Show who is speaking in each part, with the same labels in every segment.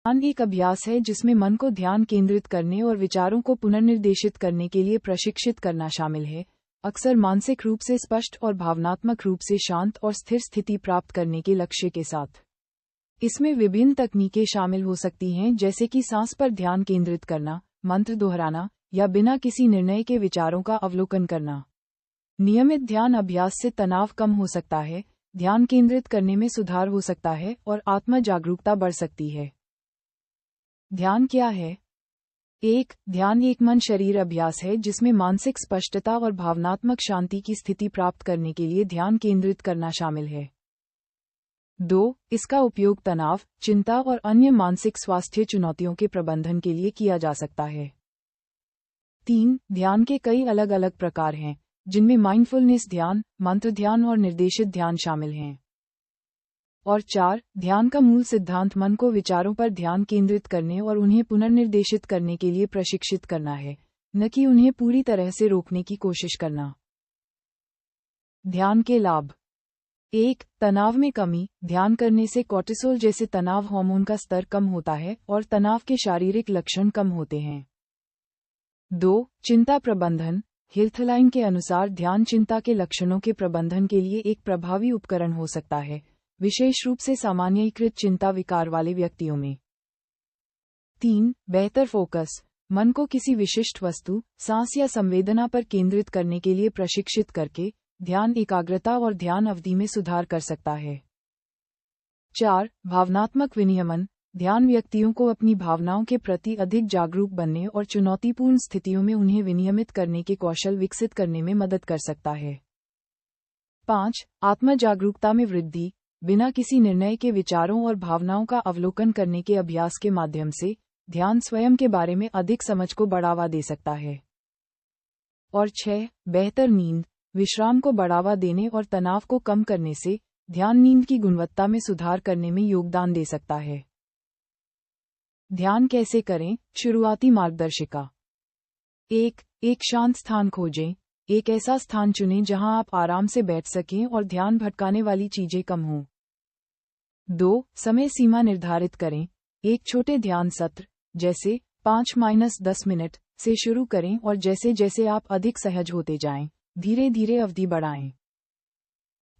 Speaker 1: ध्यान एक अभ्यास है जिसमें मन को ध्यान केंद्रित करने और विचारों को पुनर्निर्देशित करने के लिए प्रशिक्षित करना शामिल है, अक्सर मानसिक रूप से स्पष्ट और भावनात्मक रूप से शांत और स्थिर स्थिति प्राप्त करने के लक्ष्य के साथ। इसमें विभिन्न तकनीकें शामिल हो सकती हैं, जैसे कि सांस पर ध्यान केंद्रित करना, मंत्र दोहराना या बिना किसी निर्णय के विचारों का अवलोकन करना। नियमित ध्यान अभ्यास से तनाव कम हो सकता है, ध्यान केंद्रित करने में सुधार हो सकता है और आत्म जागरूकता बढ़ सकती है। ध्यान क्या है? 1. ध्यान एक मन शरीर अभ्यास है जिसमें मानसिक स्पष्टता और भावनात्मक शांति की स्थिति प्राप्त करने के लिए ध्यान केंद्रित करना शामिल है। 2. इसका उपयोग तनाव, चिंता और अन्य मानसिक स्वास्थ्य चुनौतियों के प्रबंधन के लिए किया जा सकता है। 3. ध्यान के कई अलग अलग प्रकार हैं, जिनमें माइंडफुलनेस ध्यान, मंत्र ध्यान और निर्देशित ध्यान शामिल हैं। और 4. ध्यान का मूल सिद्धांत मन को विचारों पर ध्यान केंद्रित करने और उन्हें पुनर्निर्देशित करने के लिए प्रशिक्षित करना है, न कि उन्हें पूरी तरह से रोकने की कोशिश करना। ध्यान के लाभ। 1. तनाव में कमी। ध्यान करने से कोर्टिसोल जैसे तनाव हार्मोन का स्तर कम होता है और तनाव के शारीरिक लक्षण कम होते हैं। 2. चिंता प्रबंधन। हेल्थलाइन के अनुसार ध्यान चिंता के लक्षणों के प्रबंधन के लिए एक प्रभावी उपकरण हो सकता है, विशेष रूप से सामान्यीकृत चिंता विकार वाले व्यक्तियों में। 3. बेहतर फोकस। मन को किसी विशिष्ट वस्तु, सांस या संवेदना पर केंद्रित करने के लिए प्रशिक्षित करके ध्यान एकाग्रता और ध्यान अवधि में सुधार कर सकता है। 4. भावनात्मक विनियमन। ध्यान व्यक्तियों को अपनी भावनाओं के प्रति अधिक जागरूक बनने और चुनौतीपूर्ण स्थितियों में उन्हें विनियमित करने के कौशल विकसित करने में मदद कर सकता है। 5. आत्म जागरूकता में वृद्धि। बिना किसी निर्णय के विचारों और भावनाओं का अवलोकन करने के अभ्यास के माध्यम से ध्यान स्वयं के बारे में अधिक समझ को बढ़ावा दे सकता है। और 6. बेहतर नींद। विश्राम को बढ़ावा देने और तनाव को कम करने से ध्यान नींद की गुणवत्ता में सुधार करने में योगदान दे सकता है। ध्यान कैसे करें? शुरुआती मार्गदर्शिका। 1. एक शांत स्थान खोजें। एक ऐसा स्थान चुनें जहां आप आराम से बैठ सकें और ध्यान भटकाने वाली चीजें कम हों। 2. समय सीमा निर्धारित करें। एक छोटे ध्यान सत्र, जैसे 5-10 मिनट, से शुरू करें और जैसे जैसे आप अधिक सहज होते जाएं, धीरे धीरे अवधि बढ़ाएं।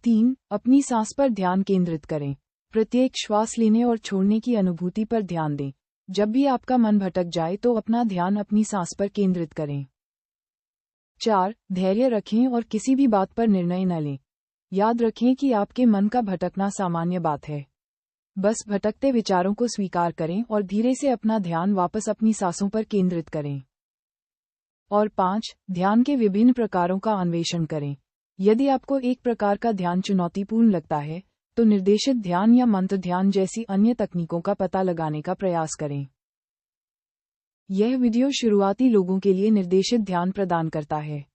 Speaker 1: 3. अपनी सांस पर ध्यान केंद्रित करें। प्रत्येक श्वास लेने और छोड़ने की अनुभूति पर ध्यान दें। जब भी आपका मन भटक जाए तो अपना ध्यान अपनी सांस पर केंद्रित करें। 4. धैर्य रखें और किसी भी बात पर निर्णय न लें। याद रखें कि आपके मन का भटकना सामान्य बात है। बस भटकते विचारों को स्वीकार करें और धीरे से अपना ध्यान वापस अपनी सांसों पर केंद्रित करें। और 5. ध्यान के विभिन्न प्रकारों का अन्वेषण करें। यदि आपको एक प्रकार का ध्यान चुनौतीपूर्ण लगता है, तो निर्देशित ध्यान या मंत्र ध्यान जैसी अन्य तकनीकों का पता लगाने का प्रयास करें। यह वीडियो शुरुआती लोगों के लिए निर्देशित ध्यान प्रदान करता है।